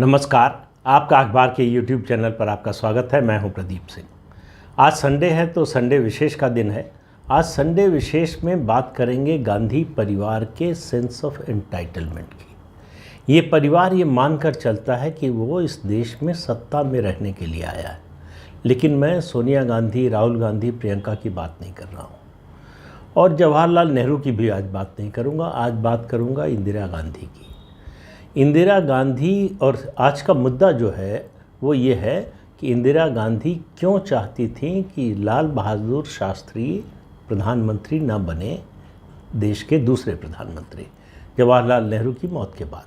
नमस्कार। आपका अखबार के YouTube चैनल पर आपका स्वागत है। मैं हूं प्रदीप सिंह। आज संडे है तो संडे विशेष का दिन है। आज संडे विशेष में बात करेंगे गांधी परिवार के सेंस ऑफ एंटाइटलमेंट की। ये परिवार ये मानकर चलता है कि वो इस देश में सत्ता में रहने के लिए आया है, लेकिन मैं सोनिया गांधी, राहुल गांधी, प्रियंका की बात नहीं कर रहा हूँ और जवाहरलाल नेहरू की भी आज बात नहीं करूँगा। आज बात करूँगा इंदिरा गांधी की। इंदिरा गांधी और आज का मुद्दा जो है वो ये है कि इंदिरा गांधी क्यों चाहती थी कि लाल बहादुर शास्त्री प्रधानमंत्री न बने, देश के दूसरे प्रधानमंत्री जवाहरलाल नेहरू की मौत के बाद।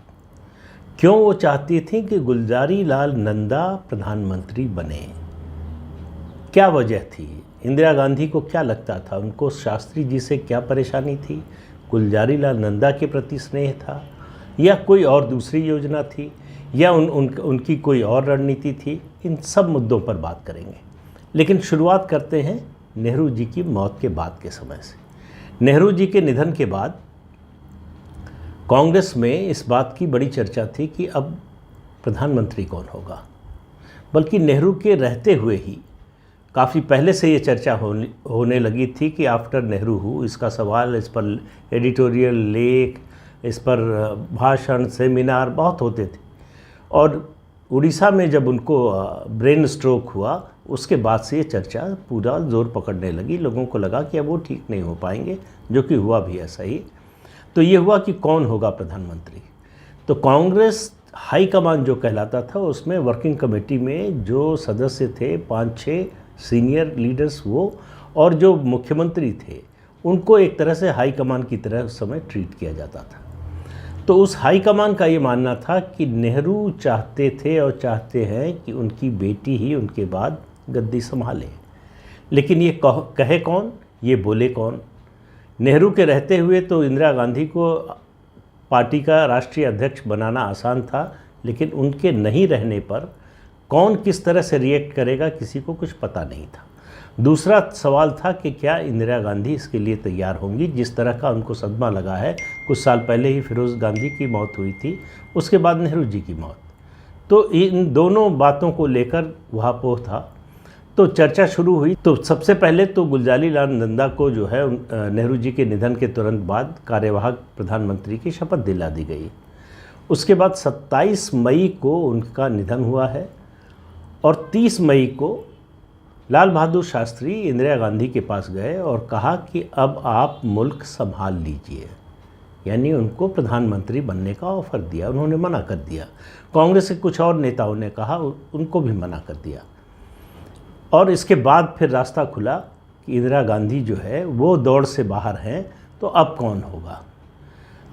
क्यों वो चाहती थी कि गुलजारी लाल नंदा प्रधानमंत्री बने, क्या वजह थी? इंदिरा गांधी को क्या लगता था? उनको शास्त्री जी से क्या परेशानी थी? गुलजारी लाल नंदा के प्रति स्नेह था या कोई और दूसरी योजना थी या उनकी कोई और रणनीति थी? इन सब मुद्दों पर बात करेंगे, लेकिन शुरुआत करते हैं नेहरू जी की मौत के बाद के समय से। नेहरू जी के निधन के बाद कांग्रेस में इस बात की बड़ी चर्चा थी कि अब प्रधानमंत्री कौन होगा। बल्कि नेहरू के रहते हुए ही काफ़ी पहले से ये चर्चा होने लगी थी कि आफ्टर नेहरू हूँ, इसका सवाल, इस पर एडिटोरियल लेख, इस पर भाषण, सेमिनार बहुत होते थे। और उड़ीसा में जब उनको ब्रेन स्ट्रोक हुआ उसके बाद से ये चर्चा पूरा जोर पकड़ने लगी। लोगों को लगा कि अब वो ठीक नहीं हो पाएंगे, जो कि हुआ भी ऐसा ही। तो ये हुआ कि कौन होगा प्रधानमंत्री। तो कांग्रेस हाईकमान जो कहलाता था उसमें वर्किंग कमेटी में जो सदस्य थे, 5-6 सीनियर लीडर्स वो, और जो मुख्यमंत्री थे उनको एक तरह से हाईकमान की तरह उस समय ट्रीट किया जाता था। तो उस हाईकमान का ये मानना था कि नेहरू चाहते थे और चाहते हैं कि उनकी बेटी ही उनके बाद गद्दी संभाले। लेकिन ये कहे कौन, ये बोले कौन? नेहरू के रहते हुए तो इंदिरा गांधी को पार्टी का राष्ट्रीय अध्यक्ष बनाना आसान था, लेकिन उनके नहीं रहने पर कौन किस तरह से रिएक्ट करेगा किसी को कुछ पता नहीं था। दूसरा सवाल था कि क्या इंदिरा गांधी इसके लिए तैयार होंगी, जिस तरह का उनको सदमा लगा है। कुछ साल पहले ही फिरोज़ गांधी की मौत हुई थी, उसके बाद नेहरू जी की मौत। तो इन दोनों बातों को लेकर वहापोह था। तो चर्चा शुरू हुई। तो सबसे पहले तो गुलजारी लाल नंदा को जो है नेहरू जी के निधन के तुरंत बाद कार्यवाहक प्रधानमंत्री की शपथ दिला दी गई। उसके बाद 27 मई को उनका निधन हुआ है और 30 मई को लाल बहादुर शास्त्री इंदिरा गांधी के पास गए और कहा कि अब आप मुल्क संभाल लीजिए, यानी उनको प्रधानमंत्री बनने का ऑफ़र दिया। उन्होंने मना कर दिया। कांग्रेस के कुछ और नेताओं ने कहा, उनको भी मना कर दिया। और इसके बाद फिर रास्ता खुला कि इंदिरा गांधी जो है वो दौड़ से बाहर हैं, तो अब कौन होगा।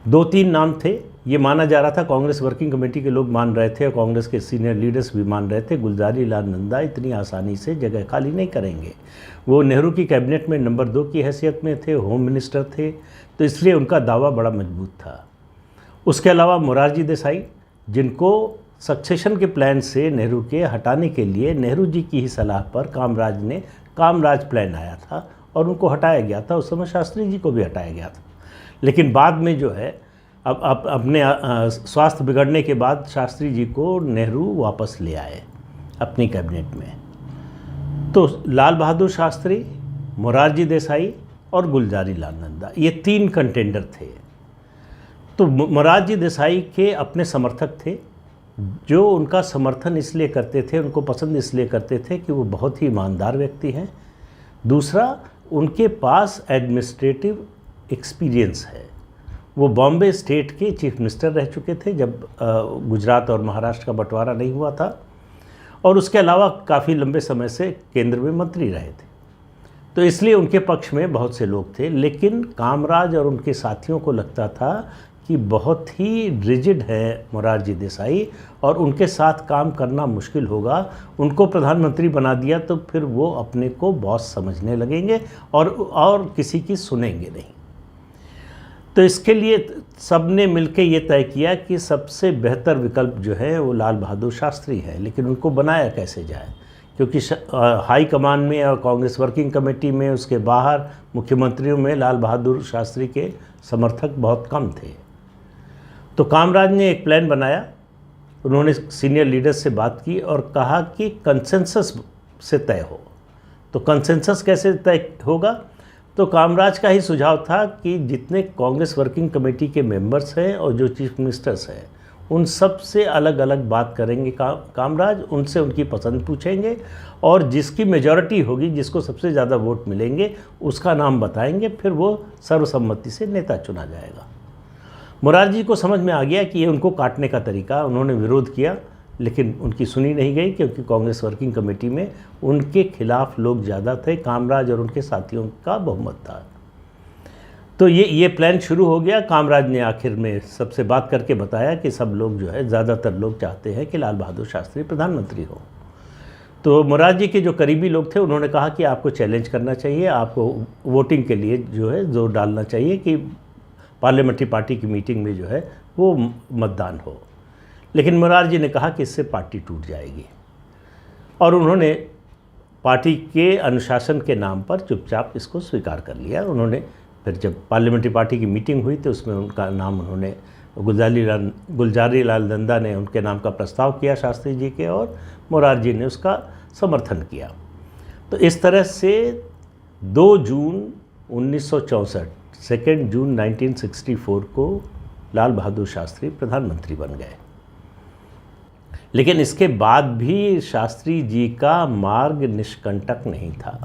2-3 नाम थे। ये माना जा रहा था, कांग्रेस वर्किंग कमेटी के लोग मान रहे थे और कांग्रेस के सीनियर लीडर्स भी मान रहे थे, गुलजारी लाल नंदा इतनी आसानी से जगह खाली नहीं करेंगे। वो नेहरू की कैबिनेट में नंबर 2 की हैसियत में थे, होम मिनिस्टर थे, तो इसलिए उनका दावा बड़ा मजबूत था। उसके अलावा मोरारजी देसाई, जिनको सक्सेशन के प्लान से नेहरू के हटाने के लिए नेहरू जी की ही सलाह पर कामराज प्लान आया था और उनको हटाया गया था। उस समय शास्त्री जी को भी हटाया गया था, लेकिन बाद में जो है अब अपने स्वास्थ्य बिगड़ने के बाद शास्त्री जी को नेहरू वापस ले आए अपनी कैबिनेट में। तो लाल बहादुर शास्त्री, मोरारजी देसाई और गुलजारी लाल नंदा, ये 3 कंटेंडर थे। तो मोरारजी देसाई के अपने समर्थक थे जो उनका समर्थन इसलिए करते थे, उनको पसंद इसलिए करते थे कि वो बहुत ही ईमानदार व्यक्ति हैं। दूसरा, उनके पास एडमिनिस्ट्रेटिव एक्सपीरियंस है। वो बॉम्बे स्टेट के चीफ मिनिस्टर रह चुके थे जब गुजरात और महाराष्ट्र का बंटवारा नहीं हुआ था, और उसके अलावा काफ़ी लंबे समय से केंद्र में मंत्री रहे थे। तो इसलिए उनके पक्ष में बहुत से लोग थे। लेकिन कामराज और उनके साथियों को लगता था कि बहुत ही रिजिड है मोरारजी देसाई और उनके साथ काम करना मुश्किल होगा। उनको प्रधानमंत्री बना दिया तो फिर वो अपने को बॉस समझने लगेंगे और किसी की सुनेंगे नहीं। तो इसके लिए सब ने मिलकर ये तय किया कि सबसे बेहतर विकल्प जो है वो लाल बहादुर शास्त्री है। लेकिन उनको बनाया कैसे जाए, क्योंकि हाई कमान में और कांग्रेस वर्किंग कमेटी में, उसके बाहर मुख्यमंत्रियों में लाल बहादुर शास्त्री के समर्थक बहुत कम थे। तो कामराज ने एक प्लान बनाया। उन्होंने सीनियर लीडर्स से बात की और कहा कि कंसेंसस से तय हो। तो कंसेंसस कैसे तय होगा? तो कामराज का ही सुझाव था कि जितने कांग्रेस वर्किंग कमेटी के मेंबर्स हैं और जो चीफ मिनिस्टर्स हैं, उन सब से अलग अलग बात करेंगे कामराज, उनसे उनकी पसंद पूछेंगे और जिसकी मेजॉरिटी होगी, जिसको सबसे ज़्यादा वोट मिलेंगे, उसका नाम बताएंगे, फिर वो सर्वसम्मति से नेता चुना जाएगा। मुरारजी को समझ में आ गया कि ये उनको काटने का तरीका। उन्होंने विरोध किया, लेकिन उनकी सुनी नहीं गई, क्योंकि कांग्रेस वर्किंग कमेटी में उनके खिलाफ लोग ज़्यादा थे। कामराज और उनके साथियों का बहुमत था। तो ये प्लान शुरू हो गया। कामराज ने आखिर में सबसे बात करके बताया कि सब लोग जो है, ज़्यादातर लोग चाहते हैं कि लाल बहादुर शास्त्री प्रधानमंत्री हो। तो मुरारजी के जो करीबी लोग थे, उन्होंने कहा कि आपको चैलेंज करना चाहिए, आपको वोटिंग के लिए जो है जोर डालना चाहिए कि पार्लियामेंट्री पार्टी की मीटिंग में जो है वो मतदान हो। लेकिन मुरारजी ने कहा कि इससे पार्टी टूट जाएगी, और उन्होंने पार्टी के अनुशासन के नाम पर चुपचाप इसको स्वीकार कर लिया। उन्होंने फिर जब पार्लियामेंट्री पार्टी की मीटिंग हुई तो उसमें उनका नाम उन्होंने गुलजारी लाल नंदा ने उनके नाम का प्रस्ताव किया शास्त्री जी के, और मुरारजी ने उसका समर्थन किया। तो इस तरह से 2 जून 1964, 2 जून 1964 को लाल बहादुर शास्त्री प्रधानमंत्री बन गए। लेकिन इसके बाद भी शास्त्री जी का मार्ग निष्कंटक नहीं था।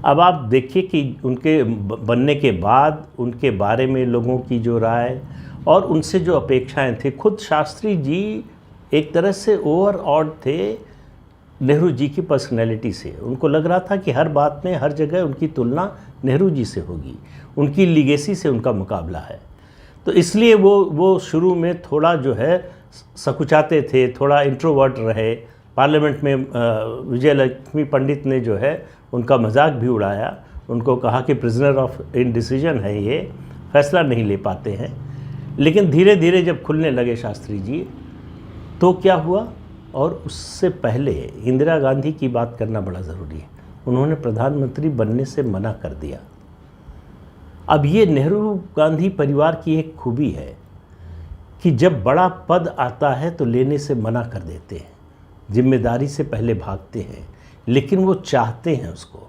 अब आप देखिए कि उनके बनने के बाद उनके बारे में लोगों की जो राय और उनसे जो अपेक्षाएं थी, खुद शास्त्री जी एक तरह से ओवरऑड थे नेहरू जी की पर्सनैलिटी से। उनको लग रहा था कि हर बात में, हर जगह उनकी तुलना नेहरू जी से होगी, उनकी लीगेसी से उनका मुकाबला है। तो इसलिए वो शुरू में थोड़ा जो है सकुचाते थे, थोड़ा इंट्रोवर्ट रहे। पार्लियामेंट में विजय लक्ष्मी पंडित ने जो है उनका मजाक भी उड़ाया, उनको कहा कि प्रिजनर ऑफ इंडिसीजन है, ये फैसला नहीं ले पाते हैं। लेकिन धीरे धीरे जब खुलने लगे शास्त्री जी, तो क्या हुआ? और उससे पहले इंदिरा गांधी की बात करना बड़ा ज़रूरी है। उन्होंने प्रधानमंत्री बनने से मना कर दिया। अब ये नेहरू गांधी परिवार की एक खूबी है कि जब बड़ा पद आता है तो लेने से मना कर देते हैं, जिम्मेदारी से पहले भागते हैं, लेकिन वो चाहते हैं उसको,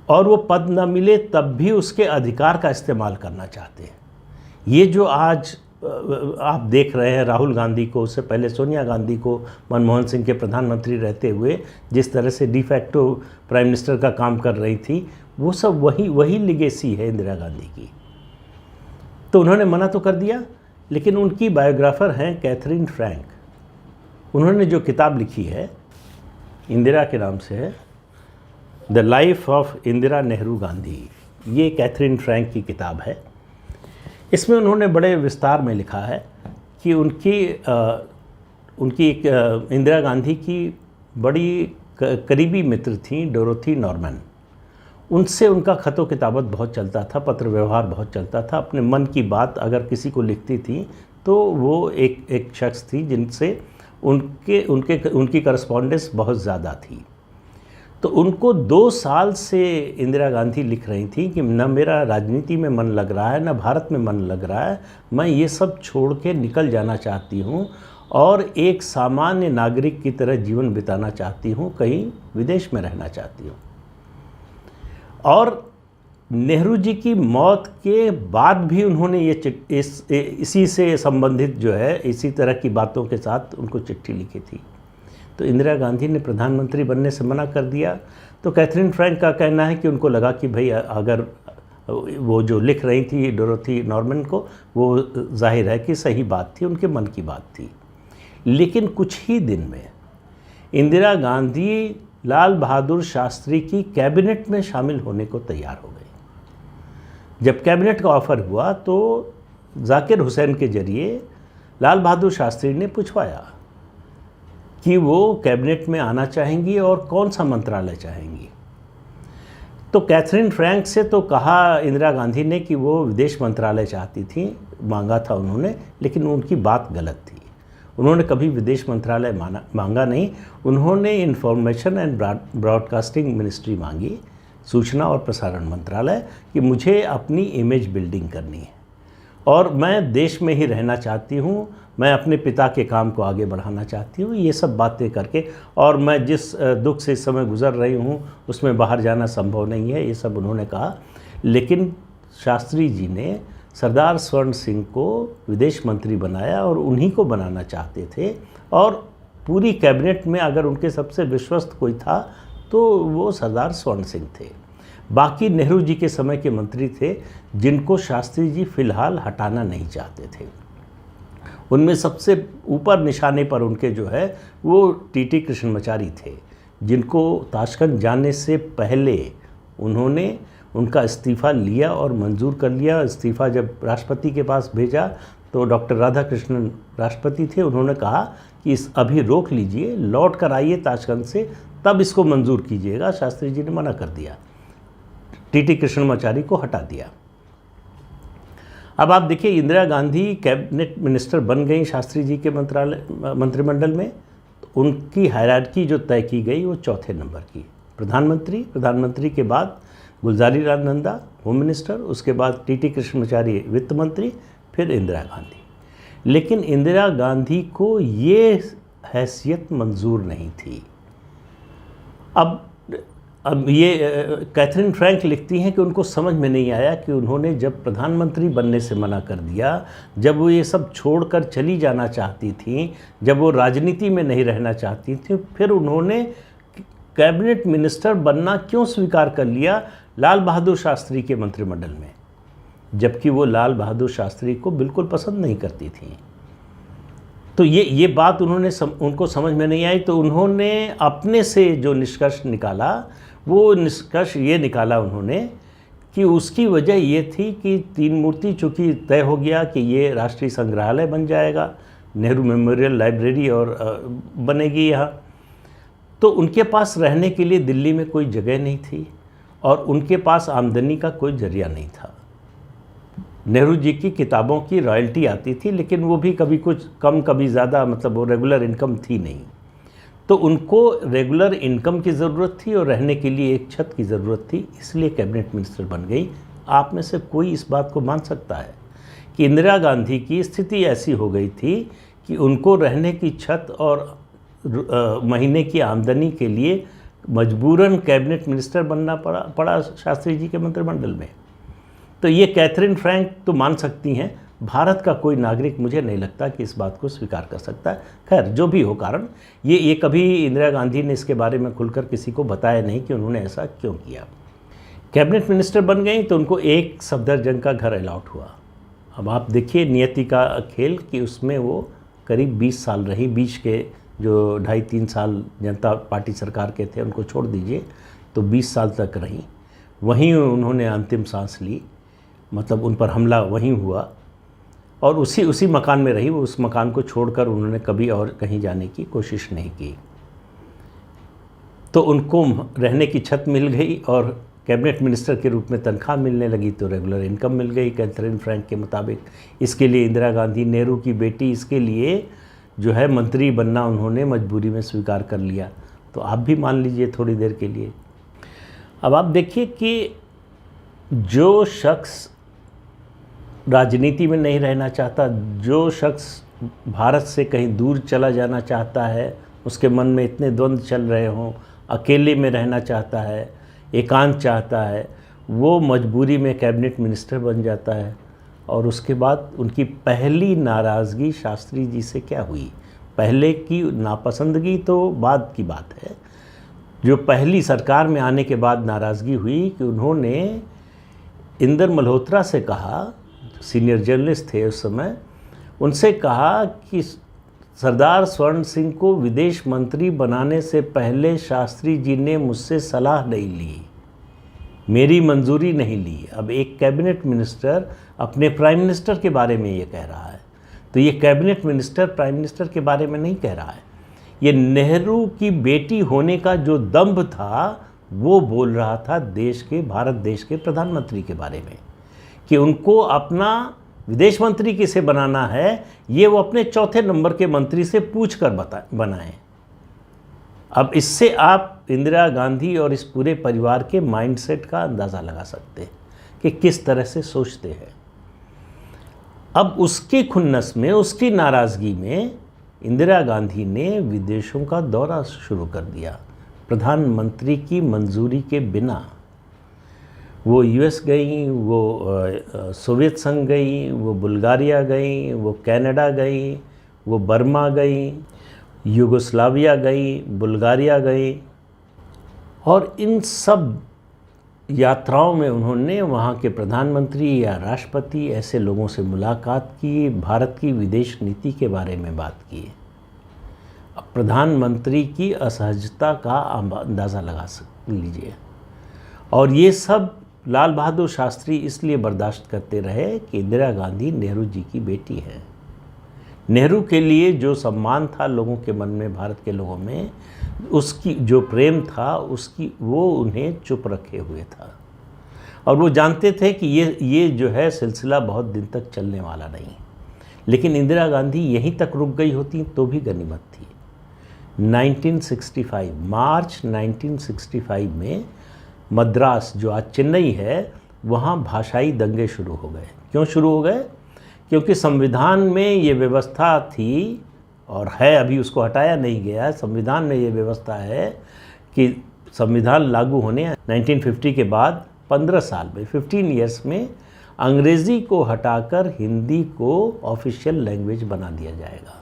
और वो पद न मिले तब भी उसके अधिकार का इस्तेमाल करना चाहते हैं। ये जो आज आप देख रहे हैं, राहुल गांधी को, उससे पहले सोनिया गांधी को, मनमोहन सिंह के प्रधानमंत्री रहते हुए जिस तरह से डिफैक्टो प्राइम मिनिस्टर का काम कर रही थी, वो सब वही लिगेसी है इंदिरा गांधी की। तो उन्होंने मना तो कर दिया, लेकिन उनकी बायोग्राफर हैं कैथरीन फ्रैंक। उन्होंने जो किताब लिखी है, इंदिरा के नाम से है, the life of Indira Nehru Gandhi, ये कैथरीन फ्रैंक की किताब है। इसमें उन्होंने बड़े विस्तार में लिखा है कि उनकी इंदिरा गांधी की बड़ी करीबी मित्र थी डोरोथी नॉर्मन। उनसे उनका खतो किताबत बहुत चलता था, पत्र व्यवहार बहुत चलता था। अपने मन की बात अगर किसी को लिखती थी तो वो एक शख्स थी जिनसे उनकी करस्पॉन्डेंस बहुत ज़्यादा थी। तो उनको 2 साल से इंदिरा गांधी लिख रही थी कि न मेरा राजनीति में मन लग रहा है, न भारत में मन लग रहा है, मैं ये सब छोड़ के निकल जाना चाहती हूँ और एक सामान्य नागरिक की तरह जीवन बिताना चाहती हूँ, कहीं विदेश में रहना चाहती हूँ। और नेहरू जी की मौत के बाद भी उन्होंने इसी से संबंधित जो है, इसी तरह की बातों के साथ उनको चिट्ठी लिखी थी। तो इंदिरा गांधी ने प्रधानमंत्री बनने से मना कर दिया। तो कैथरीन फ्रैंक का कहना है कि उनको लगा कि भाई अगर वो जो लिख रही थी डोरोथी नॉर्मन को, वो जाहिर है कि सही बात थी, उनके मन की बात थी। लेकिन कुछ ही दिन में इंदिरा गांधी लाल बहादुर शास्त्री की कैबिनेट में शामिल होने को तैयार हो गई। जब कैबिनेट का ऑफ़र हुआ तो जाकिर हुसैन के जरिए लाल बहादुर शास्त्री ने पूछवाया कि वो कैबिनेट में आना चाहेंगी और कौन सा मंत्रालय चाहेंगी। तो कैथरीन फ्रैंक से तो कहा इंदिरा गांधी ने कि वो विदेश मंत्रालय चाहती थी, मांगा था उन्होंने, लेकिन उनकी बात गलत थी। उन्होंने कभी विदेश मंत्रालय मांगा नहीं। उन्होंने इंफॉर्मेशन एंड ब्रॉडकास्टिंग मिनिस्ट्री मांगी, सूचना और प्रसारण मंत्रालय, कि मुझे अपनी इमेज बिल्डिंग करनी है। और मैं देश में ही रहना चाहती हूँ, मैं अपने पिता के काम को आगे बढ़ाना चाहती हूँ, ये सब बातें करके, और मैं जिस दुख से इस समय गुज़र रही हूँ उसमें बाहर जाना संभव नहीं है, ये सब उन्होंने कहा। लेकिन शास्त्री जी ने सरदार स्वर्ण सिंह को विदेश मंत्री बनाया और उन्हीं को बनाना चाहते थे, और पूरी कैबिनेट में अगर उनके सबसे विश्वस्त कोई था तो वो सरदार स्वर्ण सिंह थे। बाकी नेहरू जी के समय के मंत्री थे जिनको शास्त्री जी फ़िलहाल हटाना नहीं चाहते थे। उनमें सबसे ऊपर निशाने पर उनके जो है वो टीटी कृष्णमाचारी थे, जिनको ताशकंद जाने से पहले उन्होंने उनका इस्तीफ़ा लिया और मंजूर कर लिया। इस्तीफ़ा जब राष्ट्रपति के पास भेजा तो डॉक्टर राधाकृष्णन राष्ट्रपति थे, उन्होंने कहा कि इस अभी रोक लीजिए, लौट कर आइए ताशकंद से, तब इसको मंजूर कीजिएगा। शास्त्री जी ने मना कर दिया, टीटी कृष्णमाचारी को हटा दिया। अब आप देखिए, इंदिरा गांधी कैबिनेट मिनिस्टर बन गई शास्त्री जी के मंत्रिमंडल में, तो उनकी हायरार्की जो तय की गई वो चौथे नंबर की। प्रधानमंत्री के बाद गुलजारी लाल नंदा होम मिनिस्टर, उसके बाद टीटी कृष्णमाचारी वित्त मंत्री, फिर इंदिरा गांधी। लेकिन इंदिरा गांधी को ये हैसियत मंजूर नहीं थी। अब ये कैथरीन फ्रैंक लिखती हैं कि उनको समझ में नहीं आया कि उन्होंने जब प्रधानमंत्री बनने से मना कर दिया, जब वो ये सब छोड़कर चली जाना चाहती थी, जब वो राजनीति में नहीं रहना चाहती थी, फिर उन्होंने कैबिनेट मिनिस्टर बनना क्यों स्वीकार कर लिया लाल बहादुर शास्त्री के मंत्रिमंडल में, जबकि वो लाल बहादुर शास्त्री को बिल्कुल पसंद नहीं करती थी। तो ये बात उनको समझ में नहीं आई। तो उन्होंने अपने से जो निष्कर्ष निकाला, वो निष्कर्ष ये निकाला उन्होंने कि उसकी वजह ये थी कि तीन मूर्ति चूँकि तय हो गया कि ये राष्ट्रीय संग्रहालय बन जाएगा, नेहरू मेमोरियल लाइब्रेरी और बनेगी यहाँ, तो उनके पास रहने के लिए दिल्ली में कोई जगह नहीं थी और उनके पास आमदनी का कोई जरिया नहीं था। नेहरू जी की किताबों की रॉयल्टी आती थी, लेकिन वो भी कभी कुछ कम कभी ज़्यादा, मतलब वो रेगुलर इनकम थी नहीं। तो उनको रेगुलर इनकम की ज़रूरत थी और रहने के लिए एक छत की ज़रूरत थी, इसलिए कैबिनेट मिनिस्टर बन गई। आप में से कोई इस बात को मान सकता है कि इंदिरा गांधी की स्थिति ऐसी हो गई थी कि उनको रहने की छत और महीने की आमदनी के लिए मजबूरन कैबिनेट मिनिस्टर बनना पड़ा शास्त्री जी के मंत्रिमंडल में। तो ये कैथरीन फ्रैंक तो मान सकती हैं, भारत का कोई नागरिक मुझे नहीं लगता कि इस बात को स्वीकार कर सकता है। खैर, जो भी हो कारण, ये कभी इंदिरा गांधी ने इसके बारे में खुलकर किसी को बताया नहीं कि उन्होंने ऐसा क्यों किया। कैबिनेट मिनिस्टर बन गई तो उनको एक सफदरजंग का घर अलॉट हुआ। अब आप देखिए नियति का खेल कि उसमें वो करीब 20 साल रही। बीच के जो 2.5-3 साल जनता पार्टी सरकार के थे उनको छोड़ दीजिए, तो 20 साल तक रही। वहीं उन्होंने अंतिम सांस ली, मतलब उन पर हमला वहीं हुआ और उसी मकान में रही। वो उस मकान को छोड़कर उन्होंने कभी और कहीं जाने की कोशिश नहीं की। तो उनको रहने की छत मिल गई और कैबिनेट मिनिस्टर के रूप में तनख्वाह मिलने लगी, तो रेगुलर इनकम मिल गई कैथरीन फ्रैंक के मुताबिक। इसके लिए इंदिरा गांधी, नेहरू की बेटी, इसके लिए जो है मंत्री बनना उन्होंने मजबूरी में स्वीकार कर लिया। तो आप भी मान लीजिए थोड़ी देर के लिए। अब आप देखिए कि जो शख्स राजनीति में नहीं रहना चाहता, जो शख्स भारत से कहीं दूर चला जाना चाहता है, उसके मन में इतने द्वंद्व चल रहे हों, अकेले में रहना चाहता है, एकांत चाहता है, वो मजबूरी में कैबिनेट मिनिस्टर बन जाता है। और उसके बाद उनकी पहली नाराज़गी शास्त्री जी से क्या हुई? पहले की नापसंदगी तो बाद की बात है। जो पहली सरकार में आने के बाद नाराज़गी हुई कि उन्होंने इंदर मल्होत्रा से कहा, सीनियर जर्नलिस्ट थे उस समय, उनसे कहा कि सरदार स्वर्ण सिंह को विदेश मंत्री बनाने से पहले शास्त्री जी ने मुझसे सलाह नहीं ली, मेरी मंजूरी नहीं ली। अब एक कैबिनेट मिनिस्टर अपने प्राइम मिनिस्टर के बारे में ये कह रहा है, तो ये कैबिनेट मिनिस्टर प्राइम मिनिस्टर के बारे में नहीं कह रहा है। ये नेहरू की बेटी होने का जो दंभ था वो बोल रहा था भारत देश के प्रधानमंत्री के बारे में, कि उनको अपना विदेश मंत्री किसे बनाना है ये वो अपने चौथे नंबर के मंत्री से पूछकर बनाएं। अब इससे आप इंदिरा गांधी और इस पूरे परिवार के माइंडसेट का अंदाज़ा लगा सकते हैं कि किस तरह से सोचते हैं। अब उसके खुन्नस में, उसकी नाराज़गी में इंदिरा गांधी ने विदेशों का दौरा शुरू कर दिया प्रधानमंत्री की मंजूरी के बिना। वो यूएस गई, वो सोवियत संघ गई, वो बुल्गारिया गई, वो कनाडा गई, वो बर्मा गई, यूगोस्लाविया गई, बुल्गारिया गई, और इन सब यात्राओं में उन्होंने वहाँ के प्रधानमंत्री या राष्ट्रपति ऐसे लोगों से मुलाकात की, भारत की विदेश नीति के बारे में बात की। अब प्रधानमंत्री की असहजता का अंदाज़ा लगा लीजिए। और ये सब लाल बहादुर शास्त्री इसलिए बर्दाश्त करते रहे कि इंदिरा गांधी नेहरू जी की बेटी है। नेहरू के लिए जो सम्मान था लोगों के मन में, भारत के लोगों में, उसकी जो प्रेम था, उसकी वो उन्हें चुप रखे हुए था। और वो जानते थे कि ये जो है सिलसिला बहुत दिन तक चलने वाला नहीं। लेकिन इंदिरा गांधी यहीं तक रुक गई होती तो भी गनीमत थी। 1965 मार्च 1965 में मद्रास, जो आज चेन्नई है, वहाँ भाषाई दंगे शुरू हो गए। क्यों शुरू हो गए? क्योंकि संविधान में ये व्यवस्था थी और है, अभी उसको हटाया नहीं गया। संविधान में ये व्यवस्था है कि संविधान लागू होने 1950 के बाद 15 साल में, 15 ईयर्स में, अंग्रेज़ी को हटाकर हिंदी को ऑफिशियल लैंग्वेज बना दिया जाएगा।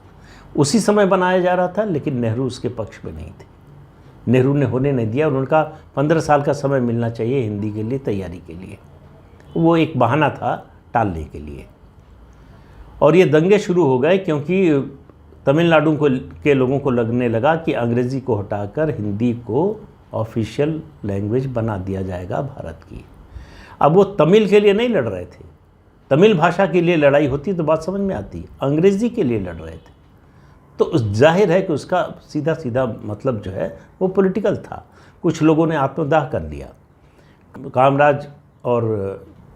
उसी समय बनाया जा रहा था, लेकिन नेहरू उसके पक्ष में नहीं थे। नेहरू ने होने नहीं दिया। उनका 15 साल का समय मिलना चाहिए हिंदी के लिए तैयारी के लिए। वो एक बहाना था टालने के लिए। और ये दंगे शुरू हो गए क्योंकि तमिलनाडु के लोगों को लगने लगा कि अंग्रेज़ी को हटाकर हिंदी को ऑफिशियल लैंग्वेज बना दिया जाएगा भारत की। अब वो तमिल के लिए नहीं लड़ रहे थे। तमिल भाषा के लिए लड़ाई होती तो बात समझ में आती। अंग्रेज़ी के लिए लड़ रहे थे। तो जाहिर है कि उसका सीधा सीधा मतलब जो है वो पॉलिटिकल था। कुछ लोगों ने आत्मदाह कर लिया। कामराज और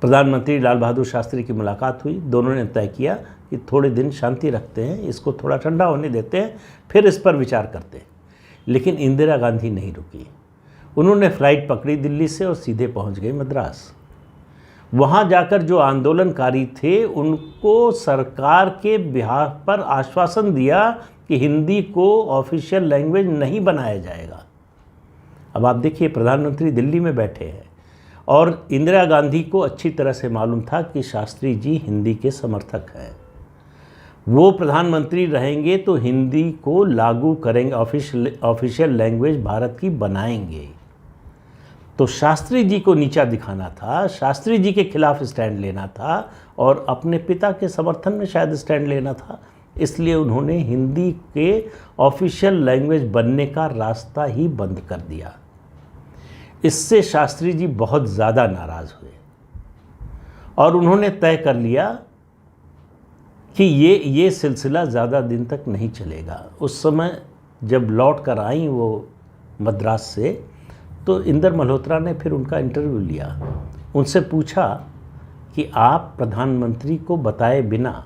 प्रधानमंत्री लाल बहादुर शास्त्री की मुलाकात हुई। दोनों ने तय किया कि थोड़े दिन शांति रखते हैं, इसको थोड़ा ठंडा होने देते हैं, फिर इस पर विचार करते हैं। लेकिन इंदिरा गांधी नहीं रुकी। उन्होंने फ़्लाइट पकड़ी दिल्ली से और सीधे पहुंच गई मद्रास। वहां जाकर जो आंदोलनकारी थे उनको सरकार के बिहार पर आश्वासन दिया कि हिंदी को ऑफिशियल लैंग्वेज नहीं बनाया जाएगा। अब आप देखिए, प्रधानमंत्री दिल्ली में बैठे हैं और इंदिरा गांधी को अच्छी तरह से मालूम था कि शास्त्री जी हिंदी के समर्थक हैं। वो प्रधानमंत्री रहेंगे तो हिंदी को लागू करेंगे, ऑफिशियल लैंग्वेज भारत की बनाएंगे। तो शास्त्री जी को नीचा दिखाना था, शास्त्री जी के खिलाफ स्टैंड लेना था और अपने पिता के समर्थन में शायद स्टैंड लेना था। इसलिए उन्होंने हिंदी के ऑफिशियल लैंग्वेज बनने का रास्ता ही बंद कर दिया। इससे शास्त्री जी बहुत ज़्यादा नाराज़ हुए और उन्होंने तय कर लिया कि ये सिलसिला ज़्यादा दिन तक नहीं चलेगा। उस समय जब लौट कर आई वो मद्रास से, तो इंदर मल्होत्रा ने फिर उनका इंटरव्यू लिया। उनसे पूछा कि आप प्रधानमंत्री को बताए बिना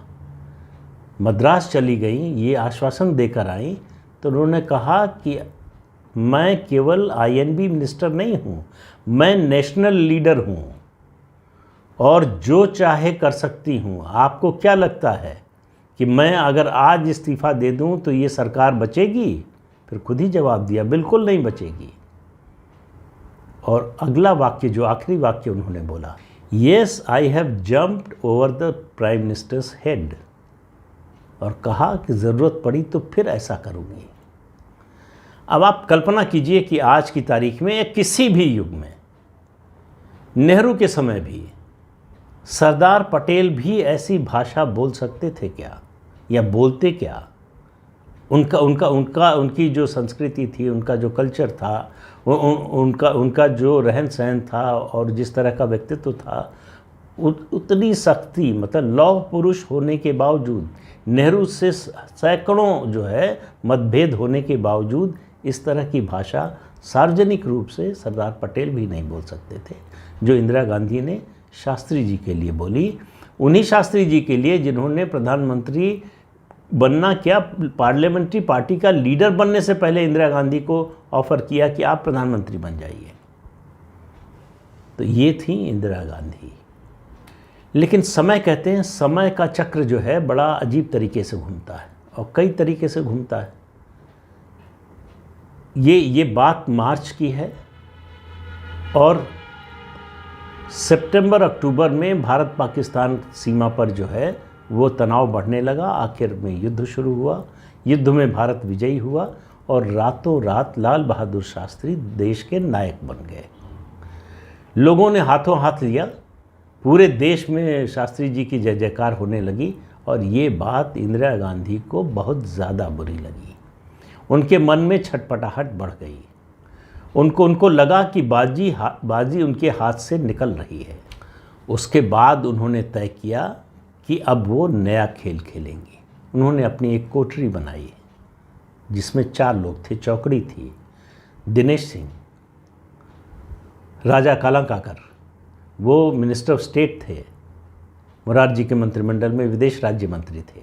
मद्रास चली गई, ये आश्वासन देकर आई। तो उन्होंने कहा कि मैं केवल आईएनबी मिनिस्टर नहीं हूँ, मैं नेशनल लीडर हूँ और जो चाहे कर सकती हूँ। आपको क्या लगता है कि मैं अगर आज इस्तीफ़ा दे दूँ तो ये सरकार बचेगी? फिर खुद ही जवाब दिया, बिल्कुल नहीं बचेगी। और अगला वाक्य, जो आखिरी वाक्य उन्होंने बोला, yes I have jumped over the prime ministers head, और कहा कि ज़रूरत पड़ी तो फिर ऐसा करूँगी। अब आप कल्पना कीजिए कि आज की तारीख में या किसी भी युग में, नेहरू के समय भी सरदार पटेल भी ऐसी भाषा बोल सकते थे क्या, या बोलते क्या? उनकी जो संस्कृति थी, उनका जो कल्चर था, उनका जो रहन सहन था और जिस तरह का व्यक्तित्व था, उतनी सख्ती, मतलब लौह पुरुष होने के बावजूद, नेहरू से सैकड़ों जो है मतभेद होने के बावजूद, इस तरह की भाषा सार्वजनिक रूप से सरदार पटेल भी नहीं बोल सकते थे, जो इंदिरा गांधी ने शास्त्री जी के लिए बोली। उन्हीं शास्त्री जी के लिए जिन्होंने प्रधानमंत्री बनना क्या, पार्लियामेंट्री पार्टी का लीडर बनने से पहले इंदिरा गांधी को ऑफर किया कि आप प्रधानमंत्री बन जाइए। तो ये थी इंदिरा गांधी। लेकिन समय कहते हैं, समय का चक्र जो है बड़ा अजीब तरीके से घूमता है और कई तरीके से घूमता है। ये बात मार्च की है और सितंबर अक्टूबर में भारत पाकिस्तान सीमा पर जो है वो तनाव बढ़ने लगा। आखिर में युद्ध शुरू हुआ, युद्ध में भारत विजयी हुआ और रातों रात लाल बहादुर शास्त्री देश के नायक बन गए। लोगों ने हाथों हाथ लिया, पूरे देश में शास्त्री जी की जय जयकार होने लगी और ये बात इंदिरा गांधी को बहुत ज़्यादा बुरी लगी। उनके मन में छटपटाहट बढ़ गई। उनको लगा कि बाजी उनके हाथ से निकल रही है। उसके बाद उन्होंने तय किया कि अब वो नया खेल खेलेंगे। उन्होंने अपनी एक कोठरी बनाई जिसमें 4 लोग थे। चौकड़ी थी दिनेश सिंह, राजा कालाकाकर, वो मिनिस्टर ऑफ स्टेट थे, मोरारजी के मंत्रिमंडल में विदेश राज्य मंत्री थे।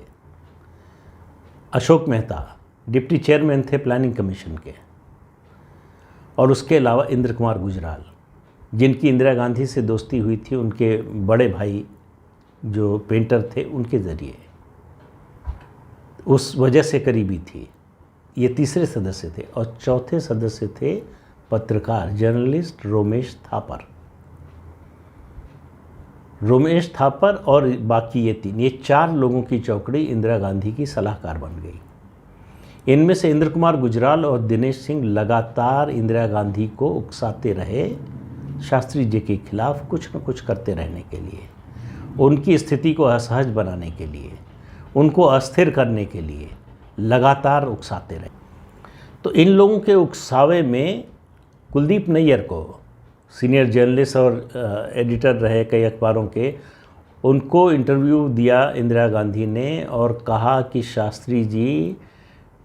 अशोक मेहता डिप्टी चेयरमैन थे प्लानिंग कमीशन के, और उसके अलावा इंद्र कुमार गुजराल, जिनकी इंदिरा गांधी से दोस्ती हुई थी उनके बड़े भाई जो पेंटर थे उनके ज़रिए, उस वजह से करीबी थी। ये तीसरे सदस्य थे और चौथे सदस्य थे पत्रकार जर्नलिस्ट रोमेश थापर और बाकी ये 4 लोगों की चौकड़ी इंदिरा गांधी की सलाहकार बन गई। इनमें से इंद्र कुमार गुजराल और दिनेश सिंह लगातार इंदिरा गांधी को उकसाते रहे, शास्त्री जी के खिलाफ कुछ न कुछ करते रहने के लिए, उनकी स्थिति को असहज बनाने के लिए, उनको अस्थिर करने के लिए लगातार उकसाते रहे। तो इन लोगों के उकसावे में कुलदीप नैयर को, सीनियर जर्नलिस्ट और एडिटर रहे कई अखबारों के, उनको इंटरव्यू दिया इंदिरा गांधी ने और कहा कि शास्त्री जी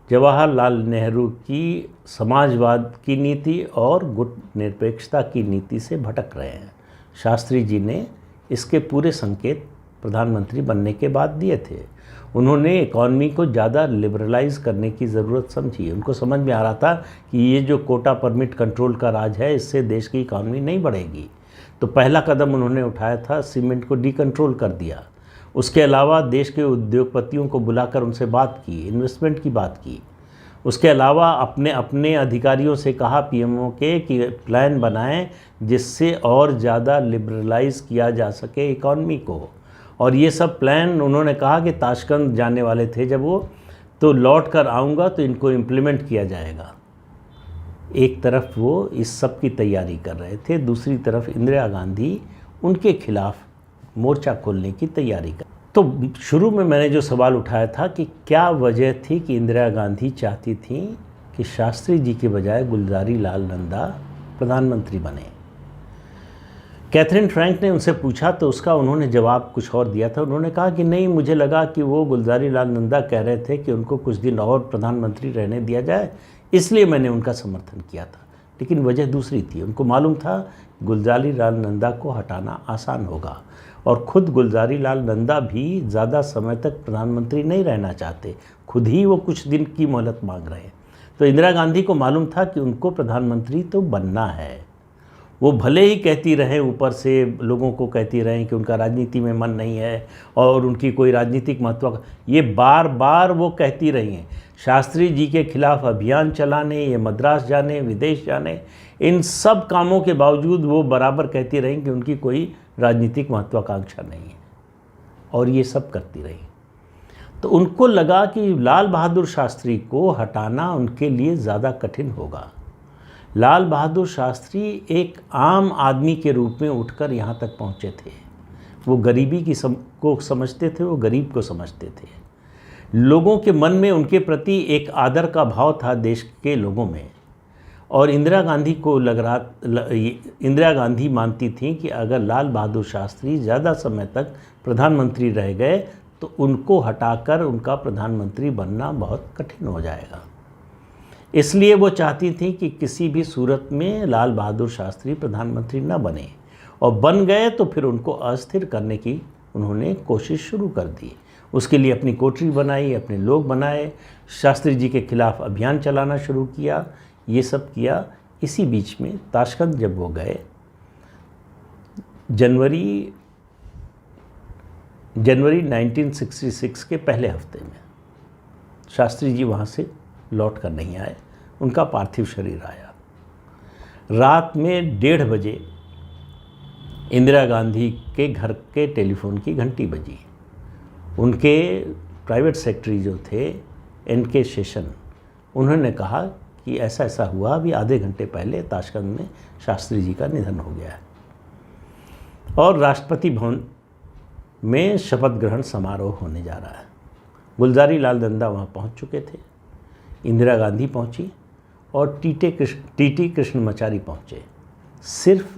जवाहरलाल नेहरू की समाजवाद की नीति और गुट निरपेक्षता की नीति से भटक रहे हैं। शास्त्री जी ने इसके पूरे संकेत प्रधानमंत्री बनने के बाद दिए थे। उन्होंने इकॉनमी को ज़्यादा लिबरलाइज करने की ज़रूरत समझी। उनको समझ में आ रहा था कि ये जो कोटा परमिट कंट्रोल का राज है, इससे देश की इकॉनमी नहीं बढ़ेगी। तो पहला कदम उन्होंने उठाया था, सीमेंट को डीकंट्रोल कर दिया। उसके अलावा देश के उद्योगपतियों को बुलाकर उनसे बात की, इन्वेस्टमेंट की बात की। उसके अलावा अपने अधिकारियों से कहा पीएमओ के कि प्लान बनाएं जिससे और ज़्यादा लिबरलाइज किया जा सके इकॉनमी को। और ये सब प्लान उन्होंने कहा कि ताशकंद जाने वाले थे जब वो, तो लौट कर आऊँगा तो इनको इम्प्लीमेंट किया जाएगा। एक तरफ वो इस सब की तैयारी कर रहे थे, दूसरी तरफ इंदिरा गांधी उनके खिलाफ मोर्चा खोलने की तैयारी कर। तो शुरू में मैंने जो सवाल उठाया था कि क्या वजह थी कि इंदिरा गांधी चाहती थी कि शास्त्री जी के बजाय गुलजारी लाल नंदा प्रधानमंत्री बने। कैथरीन फ्रैंक ने उनसे पूछा तो उसका उन्होंने जवाब कुछ और दिया था। उन्होंने कहा कि नहीं, मुझे लगा कि वो गुलजारी लाल नंदा कह रहे थे कि उनको कुछ दिन और प्रधानमंत्री रहने दिया जाए, इसलिए मैंने उनका समर्थन किया था। लेकिन वजह दूसरी थी। उनको मालूम था गुलजारी लाल नंदा को हटाना आसान होगा और ख़ुद गुलजारी लाल नंदा भी ज़्यादा समय तक प्रधानमंत्री नहीं रहना चाहते, खुद ही वो कुछ दिन की मोहलत मांग रहे हैं। तो इंदिरा गांधी को मालूम था कि उनको प्रधानमंत्री तो बनना है। वो भले ही कहती रहें, ऊपर से लोगों को कहती रहें कि उनका राजनीति में मन नहीं है और उनकी कोई राजनीतिक महत्व, ये बार बार वो कहती रही हैं। शास्त्री जी के खिलाफ अभियान चलाने, ये मद्रास जाने, विदेश जाने, इन सब कामों के बावजूद वो बराबर कहती रहीं कि उनकी कोई राजनीतिक महत्वाकांक्षा नहीं है, और ये सब करती रही। तो उनको लगा कि लाल बहादुर शास्त्री को हटाना उनके लिए ज़्यादा कठिन होगा। लाल बहादुर शास्त्री एक आम आदमी के रूप में उठकर यहाँ तक पहुँचे थे। वो गरीबी को समझते थे, वो गरीब को समझते थे। लोगों के मन में उनके प्रति एक आदर का भाव था देश के लोगों में। और इंदिरा गांधी मानती थी कि अगर लाल बहादुर शास्त्री ज़्यादा समय तक प्रधानमंत्री रह गए तो उनको हटाकर उनका प्रधानमंत्री बनना बहुत कठिन हो जाएगा। इसलिए वो चाहती थी कि किसी भी सूरत में लाल बहादुर शास्त्री प्रधानमंत्री न बने, और बन गए तो फिर उनको अस्थिर करने की उन्होंने कोशिश शुरू कर दी। उसके लिए अपनी कोठरी बनाई, अपने लोग बनाए, शास्त्री जी के खिलाफ अभियान चलाना शुरू किया, ये सब किया। इसी बीच में ताशकंद जब वो गए, जनवरी जनवरी 1966 के पहले हफ्ते में शास्त्री जी वहाँ से लौट कर नहीं आए, उनका पार्थिव शरीर आया। रात में 1:30 बजे इंदिरा गांधी के घर के टेलीफोन की घंटी बजी। उनके प्राइवेट सेक्रेटरी जो थे NK शेषन, उन्होंने कहा कि ऐसा ऐसा हुआ, अभी आधे घंटे पहले ताशकंद में शास्त्री जी का निधन हो गया है। और राष्ट्रपति भवन में शपथ ग्रहण समारोह होने जा रहा है। गुलजारी लाल नंदा वहाँ पहुँच चुके थे, इंदिरा गांधी पहुँची और TT कृष्णमाचारी पहुँचे। सिर्फ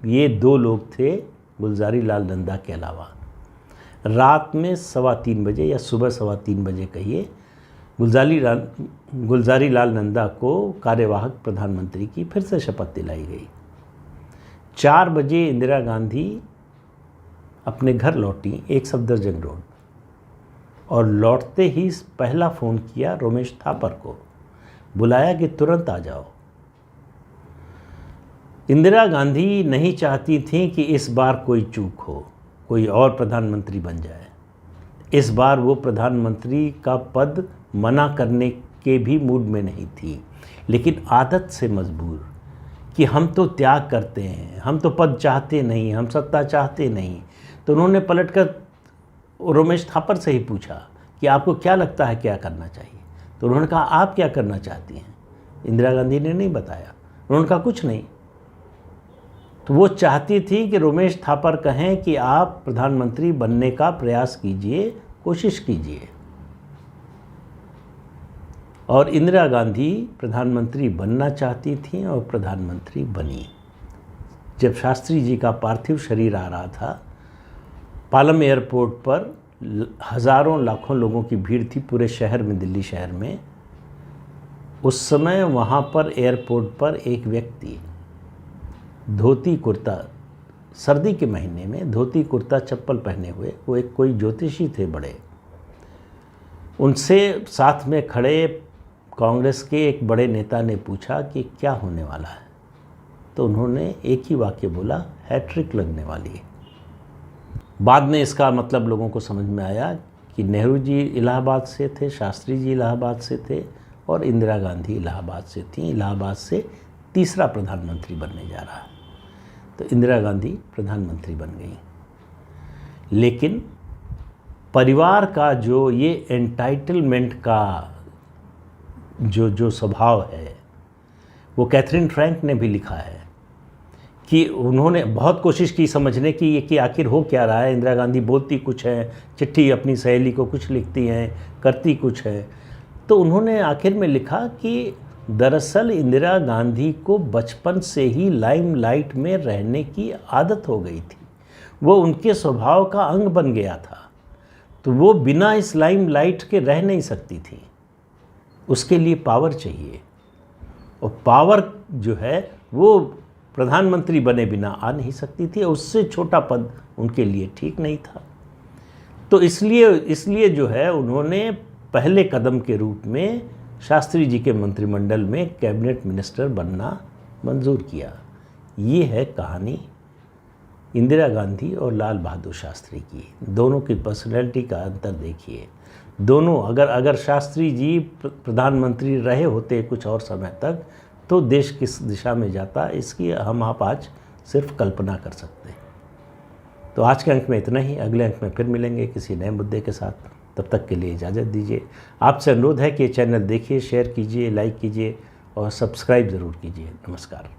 ये 2 लोग थे गुलजारी लाल नंदा के अलावा। रात में 3:15 बजे या सुबह 3:15 बजे कहिए, गुलजारी लाल नंदा को कार्यवाहक प्रधानमंत्री की फिर से शपथ दिलाई गई। 4 बजे इंदिरा गांधी अपने घर लौटी, 1 सफदरजंग रोड, और लौटते ही पहला फ़ोन किया रोमेश थापर को, बुलाया कि तुरंत आ जाओ। इंदिरा गांधी नहीं चाहती थी कि इस बार कोई चूक हो, कोई और प्रधानमंत्री बन जाए। इस बार वो प्रधानमंत्री का पद मना करने के भी मूड में नहीं थी, लेकिन आदत से मजबूर कि हम तो त्याग करते हैं, हम तो पद चाहते नहीं, हम सत्ता चाहते नहीं। तो उन्होंने पलटकर रोमेश थापर से ही पूछा कि आपको क्या लगता है क्या करना चाहिए। तो उन्होंने कहा आप क्या करना चाहती हैं। इंदिरा गांधी ने नहीं बताया, उन्होंने कहा कुछ नहीं। तो वो चाहती थी कि रोमेश थापर कहें कि आप प्रधानमंत्री बनने का प्रयास कीजिए, कोशिश कीजिए। और इंदिरा गांधी प्रधानमंत्री बनना चाहती थी और प्रधानमंत्री बनी। जब शास्त्री जी का पार्थिव शरीर आ रहा था, पालम एयरपोर्ट पर हज़ारों लाखों लोगों की भीड़ थी पूरे शहर में, दिल्ली शहर में। उस समय वहाँ पर एयरपोर्ट पर एक व्यक्ति धोती कुर्ता, सर्दी के महीने में धोती कुर्ता चप्पल पहने हुए, वो एक कोई ज्योतिषी थे बड़े, उनसे साथ में खड़े कांग्रेस के एक बड़े नेता ने पूछा कि क्या होने वाला है। तो उन्होंने एक ही वाक्य बोला, हैट्रिक लगने वाली है। बाद में इसका मतलब लोगों को समझ में आया कि नेहरू जी इलाहाबाद से थे, शास्त्री जी इलाहाबाद से थे और इंदिरा गांधी इलाहाबाद से थी। इलाहाबाद से तीसरा प्रधानमंत्री बनने जा रहा है। तो इंदिरा गांधी प्रधानमंत्री बन गई। लेकिन परिवार का जो ये एंटाइटलमेंट का जो स्वभाव है, वो कैथरीन फ्रैंक ने भी लिखा है कि उन्होंने बहुत कोशिश की समझने की ये कि आखिर हो क्या रहा है। इंदिरा गांधी बोलती कुछ है, चिट्ठी अपनी सहेली को कुछ लिखती हैं, करती कुछ है। तो उन्होंने आखिर में लिखा कि दरअसल इंदिरा गांधी को बचपन से ही लाइमलाइट में रहने की आदत हो गई थी, वो उनके स्वभाव का अंग बन गया था। तो वो बिना इस लाइमलाइट के रह नहीं सकती थी, उसके लिए पावर चाहिए। और पावर जो है वो प्रधानमंत्री बने बिना आ नहीं सकती थी, उससे छोटा पद उनके लिए ठीक नहीं था। तो इसलिए जो है उन्होंने पहले कदम के रूप में शास्त्री जी के मंत्रिमंडल में कैबिनेट मिनिस्टर बनना मंजूर किया। ये है कहानी इंदिरा गांधी और लाल बहादुर शास्त्री की। दोनों की पर्सनैलिटी का अंतर देखिए। दोनों अगर शास्त्री जी प्रधानमंत्री रहे होते कुछ और समय तक, तो देश किस दिशा में जाता, इसकी हम आप आज सिर्फ कल्पना कर सकते हैं। तो आज के अंक में इतना ही। अगले अंक में फिर मिलेंगे किसी नए मुद्दे के साथ। तब तक के लिए इजाज़त दीजिए। आपसे अनुरोध है कि ये चैनल देखिए, शेयर कीजिए, लाइक कीजिए और सब्सक्राइब ज़रूर कीजिए। नमस्कार।